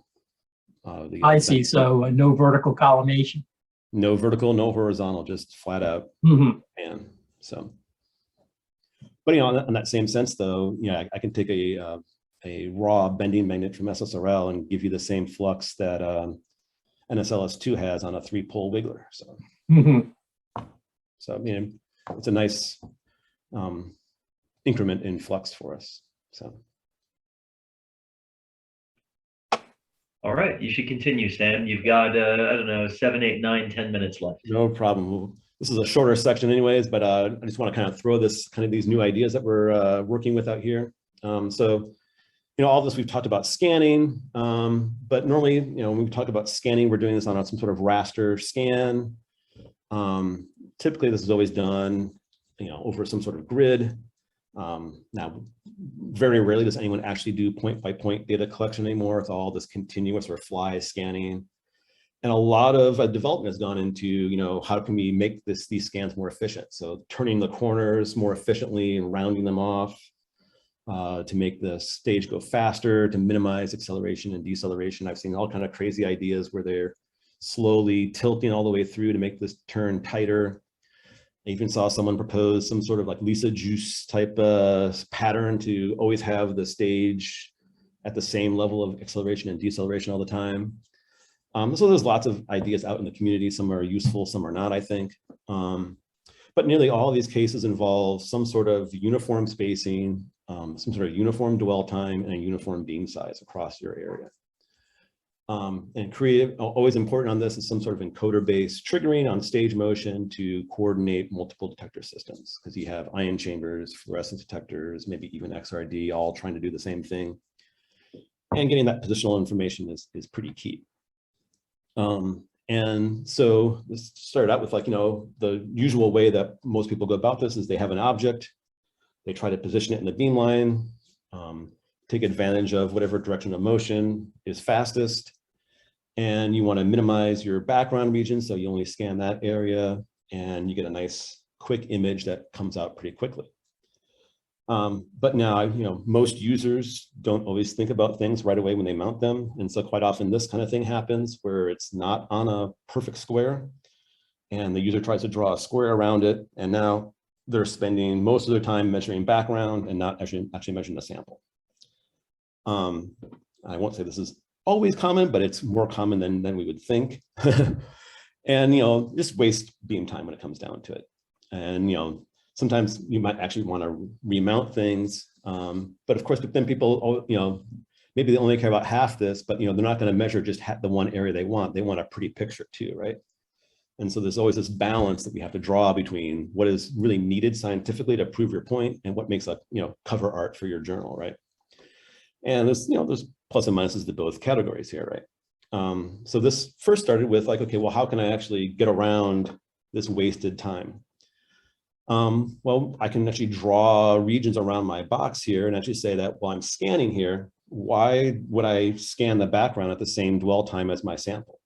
F: I see. So no vertical collimation.
A: No vertical, no horizontal, just flat out. And so, but in that same sense, though, I can take a raw bending magnet from SSRL and give you the same flux that NSLS2 has on a 3-pole wiggler. So, so it's a nice increment in flux for us. So.
B: All right, you should continue, Stan. You've got, I don't know, 7, 8, 9, 10 minutes left.
A: No problem. This is a shorter section anyways, but I just want to kind of throw these new ideas that we're working with out here. So, all this we've talked about scanning, but normally, when we talk about scanning, we're doing this on some sort of raster scan. Typically, this is always done, over some sort of grid. Now, very rarely does anyone actually do point-by-point data collection anymore. It's all this continuous or fly scanning. And a lot of development has gone into, how can we make these scans more efficient? So turning the corners more efficiently and rounding them off to make the stage go faster, to minimize acceleration and deceleration. I've seen all kind of crazy ideas where they're slowly tilting all the way through to make this turn tighter. I even saw someone propose some sort of like Lisa Juice type pattern to always have the stage at the same level of acceleration and deceleration all the time. So there's lots of ideas out in the community. Some are useful, some are not, I think. But nearly all of these cases involve some sort of uniform spacing, some sort of uniform dwell time, and a uniform beam size across your area. And always important on this is some sort of encoder-based triggering on stage motion to coordinate multiple detector systems, because you have ion chambers, fluorescence detectors, maybe even XRD, all trying to do the same thing. And getting that positional information is pretty key. And so this started out with the usual way that most people go about this is they have an object, they try to position it in the beamline, take advantage of whatever direction of motion is fastest, and you want to minimize your background region, so you only scan that area, and you get a nice quick image that comes out pretty quickly. But now, most users don't always think about things right away when they mount them. And so quite often this kind of thing happens where it's not on a perfect square and the user tries to draw a square around it. And now they're spending most of their time measuring background and not actually measuring the sample. I won't say this is always common, but it's more common than we would think. And, just waste beam time when it comes down to it. And, sometimes you might actually want to remount things, but of course, then people, maybe they only care about half this, but they're not going to measure just the one area they want. They want a pretty picture too, right? And so there's always this balance that we have to draw between what is really needed scientifically to prove your point and what makes a cover art for your journal, right? And there's plus and minuses to both categories here, right? So this first started with okay, well, how can I actually get around this wasted time? Well, I can actually draw regions around my box here and actually say that while I'm scanning here, why would I scan the background at the same dwell time as my sample?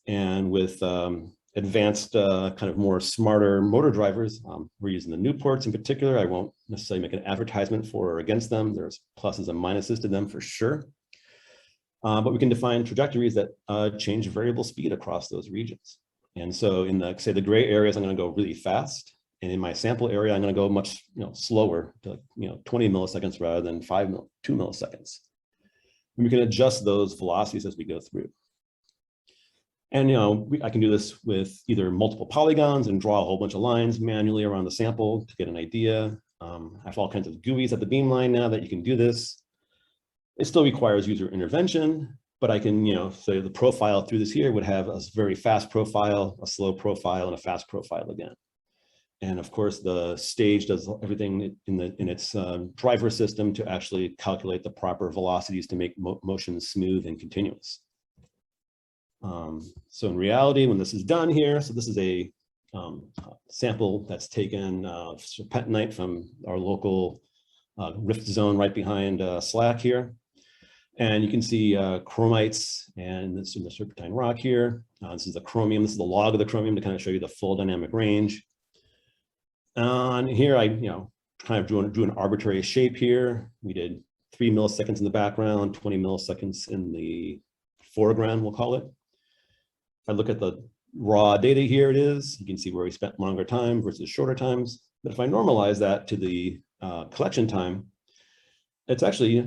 A: And with advanced kind of more smarter motor drivers, we're using the Newports in particular. I won't necessarily make an advertisement for or against them. There's pluses and minuses to them for sure. But we can define trajectories that change variable speed across those regions. And so in say the gray areas, I'm going to go really fast. And in my sample area, I'm going to go much slower to 20 milliseconds rather than 2 milliseconds. And we can adjust those velocities as we go through. And I can do this with either multiple polygons and draw a whole bunch of lines manually around the sample to get an idea. I have all kinds of GUIs at the Beamline now that you can do this. It still requires user intervention, but I can say the profile through this here would have a very fast profile, a slow profile, and a fast profile again. And of course, the stage does everything in its driver system to actually calculate the proper velocities to make motion smooth and continuous. So in reality, when this is done here, so this is a sample that's taken serpentinite from our local rift zone right behind SLAC here. And you can see chromites and this is the serpentine rock here. This is the chromium. This is the log of the chromium to kind of show you the full dynamic range. And here I, kind of drew an arbitrary shape here. We did 3 milliseconds in the background, 20 milliseconds in the foreground, we'll call it. If I look at the raw data, here it is. You can see where we spent longer time versus shorter times. But if I normalize that to the collection time, it's actually,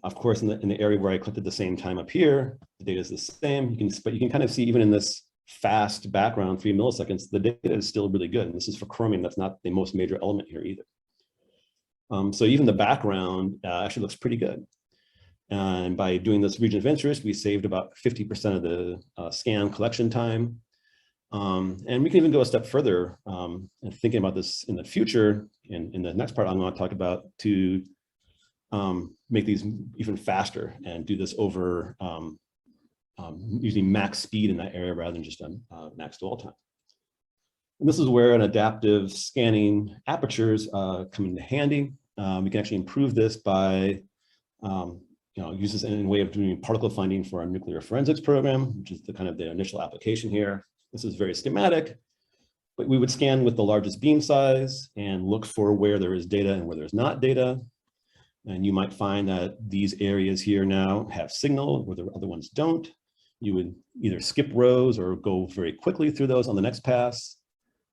A: of course, in the area where I collected the same time up here, the data is the same. But you can kind of see even in this fast background, 3 milliseconds, the data is still really good. And this is for chromium. That's not the most major element here either. So even the background actually looks pretty good. And by doing this region of interest, we saved about 50% of the scan collection time. And we can even go a step further and thinking about this in the future. In the next part, I'm going to talk about to make these even faster and do this over using max speed in that area rather than just max dwell time. And this is where an adaptive scanning apertures come into handy. We can actually improve this by use this in a way of doing particle finding for our nuclear forensics program, which is the kind of the initial application here. This is very schematic, but we would scan with the largest beam size and look for where there is data and where there's not data. And you might find that these areas here now have signal where the other ones don't. You would either skip rows or go very quickly through those on the next pass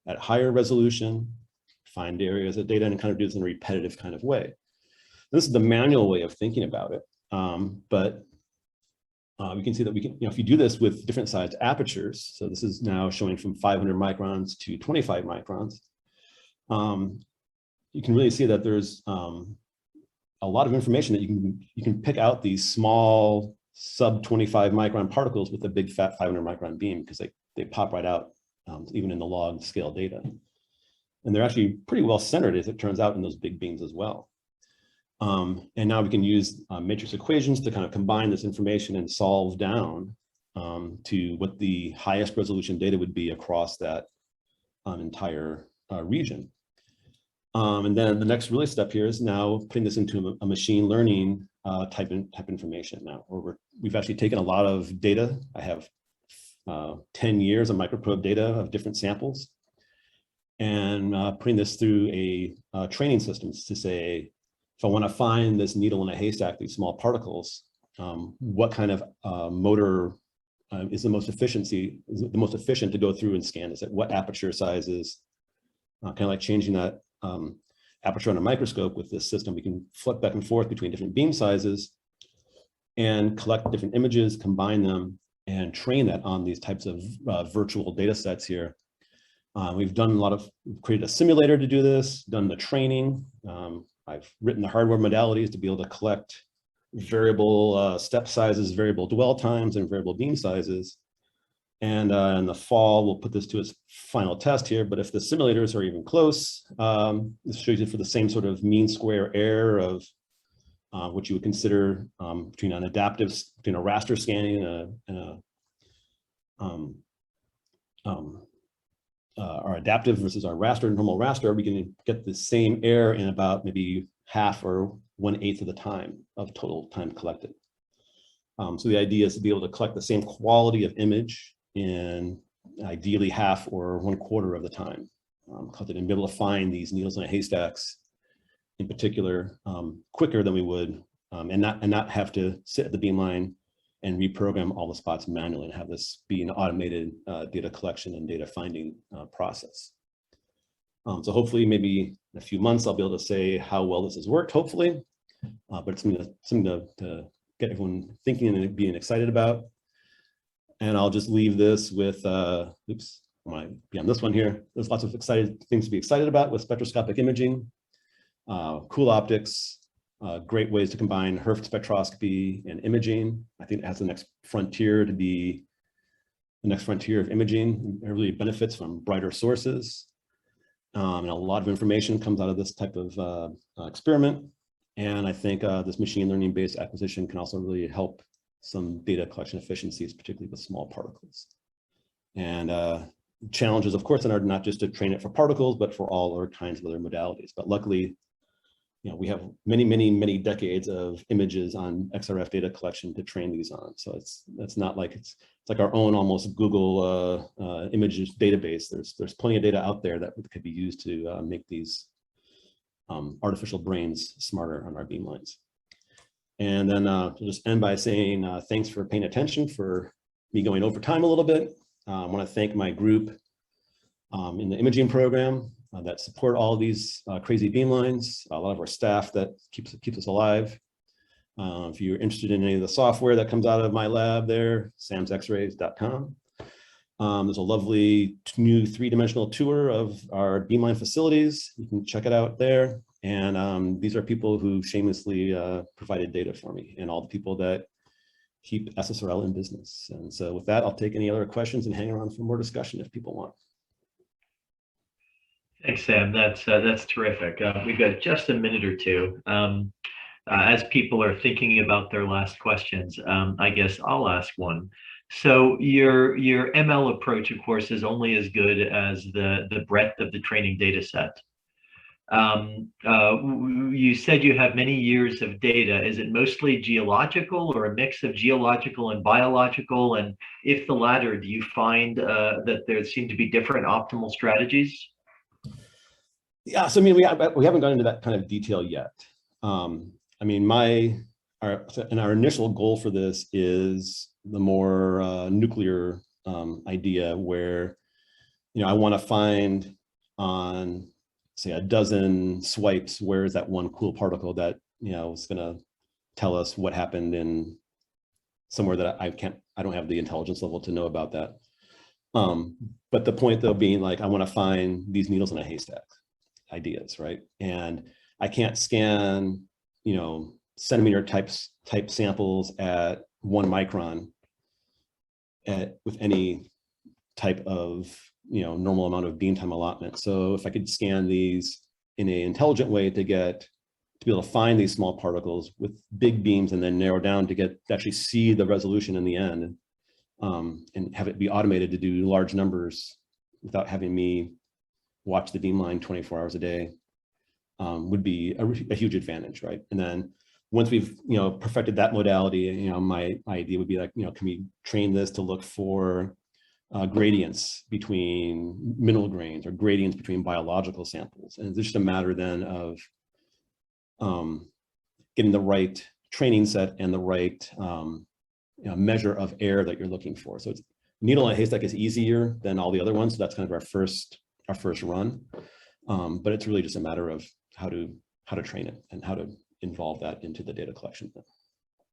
A: at higher resolution, find areas of data, and kind of do this in a repetitive kind of way. This is the manual way of thinking about it. But we can see that we can, if you do this with different sized apertures, so this is now showing from 500 microns to 25 microns, you can really see that there's a lot of information that you can pick out these small sub 25 micron particles with a big fat 500 micron beam because they pop right out even in the log scale data. And they're actually pretty well centered, as it turns out, in those big beams as well. And now we can use matrix equations to kind of combine this information and solve down to what the highest resolution data would be across that entire region. And then the next really step here is now putting this into a machine learning type information now, where we've actually taken a lot of data. I have 10 years of microprobe data of different samples and putting this through a training systems to say, if I want to find this needle in a haystack, these small particles, what kind of motor is the most efficient to go through and scan? Is it what aperture sizes? Kind of like changing that aperture on a microscope with this system. We can flip back and forth between different beam sizes and collect different images, combine them, and train that on these types of virtual data sets here. We've created a simulator to do this, done the training. I've written the hardware modalities to be able to collect variable step sizes, variable dwell times, and variable beam sizes. And in the fall, we'll put this to its final test here. But if the simulators are even close, this shows you for the same sort of mean square error of what you would consider between a raster scanning and our adaptive versus our normal raster, we can get the same error in about maybe half or 1/8 of the time of total time collected. So the idea is to be able to collect the same quality of image in ideally half or 1/4 of the time collected, and be able to find these needles in a haystacks in particular quicker than we would, and not have to sit at the beamline and reprogram all the spots manually and have this be an automated data collection and data finding process. So hopefully maybe in a few months, I'll be able to say how well this has worked, hopefully, but it's something to get everyone thinking and being excited about. And I'll just leave this with, oops, I might be on this one here. There's lots of excited things to be excited about with spectroscopic imaging, cool optics, great ways to combine Hertz spectroscopy and imaging. I think it has the next frontier to be the next frontier of imaging. It really benefits from brighter sources. And a lot of information comes out of this type of experiment. And I think this machine learning based acquisition can also really help some data collection efficiencies, particularly with small particles. And challenges, of course, are not just to train it for particles, but for all other kinds of other modalities. But luckily, we have many decades of images on XRF data collection to train these on. So it's not like it's like our own almost Google images database. There's plenty of data out there that could be used to make these artificial brains smarter on our beamlines. And then we'll just end by saying thanks for paying attention, for me going over time a little bit. I want to thank my group in the imaging program that support all of these crazy beamlines, a lot of our staff that keeps us alive. If you're interested in any of the software that comes out of my lab there, samsxrays.com. There's a lovely new 3-dimensional tour of our Beamline facilities. You can check it out there. And these are people who shamelessly provided data for me, and all the people that keep SSRL in business. And so with that, I'll take any other questions and hang around for more discussion if people want.
B: Thanks, Sam. That's terrific. We've got just a minute or two. As people are thinking about their last questions, I guess I'll ask one. So your ML approach, of course, is only as good as the breadth of the training data set. You said you have many years of data. Is it mostly geological or a mix of geological and biological? And if the latter, do you find that there seem to be different optimal strategies?
A: Yeah, so I mean, we haven't gone into that kind of detail yet. I mean, our initial goal for this is the more nuclear idea where, I want to find on, say, a dozen swipes, where is that one cool particle that, is going to tell us what happened in somewhere that I don't have the intelligence level to know about that. But the point though being, like, I want to find these needles in a haystack ideas, right? And I can't scan, centimeter type samples at 1 micron with any type of, normal amount of beam time allotment. So if I could scan these in an intelligent way to be able to find these small particles with big beams and then narrow down to actually see the resolution in the end, and have it be automated to do large numbers without having me watch the Beamline 24 hours a day, would be a huge advantage, right? And then once we've perfected that modality, my idea would be like, can we train this to look for gradients between mineral grains or gradients between biological samples? And it's just a matter then of getting the right training set and the right measure of error that you're looking for. So it's needle in a haystack is easier than all the other ones. So that's kind of our first run. But it's really just a matter of how to train it and how to involve that into the data collection.